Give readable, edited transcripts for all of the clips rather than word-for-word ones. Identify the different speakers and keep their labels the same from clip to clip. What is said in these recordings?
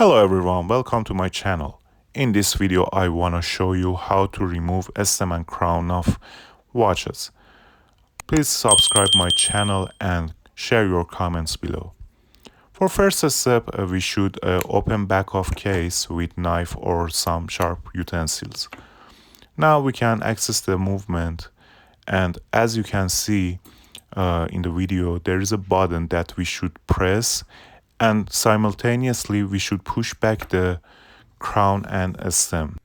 Speaker 1: Hello everyone, welcome to my channel. In this video I wanna show you how to remove stem and crown of watches. Please subscribe my channel and share your comments below. For first step we should open back of case with knife or some sharp utensils. Now we can access the movement, and as you can see in the video, there is a button that we should press, and simultaneously we should push back the crown and stem.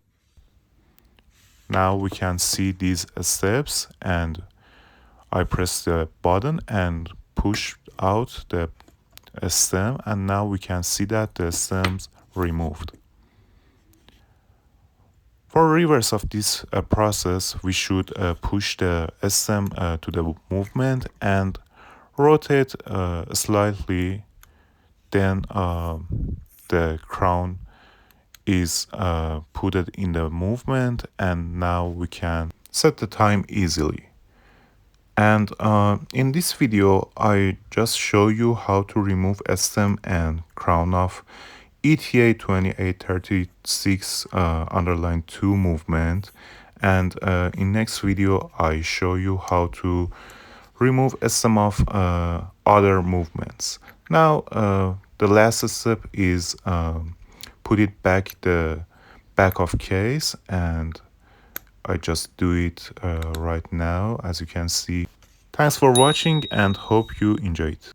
Speaker 1: Now we can see these steps, and I press the button and push out the stem, and now we can see that the stems removed. For reverse of this process, we should push the stem to the movement and rotate slightly. Then the crown is put in the movement, and now we can set the time easily. And in this video, I just show you how to remove stem and crown of ETA 2836 underline 2 movement. And in next video, I show you how to remove stem of other movements. Now, the last step is put it back the back of case, and I just do it right now, as you can see. Thanks for watching and hope you enjoyed.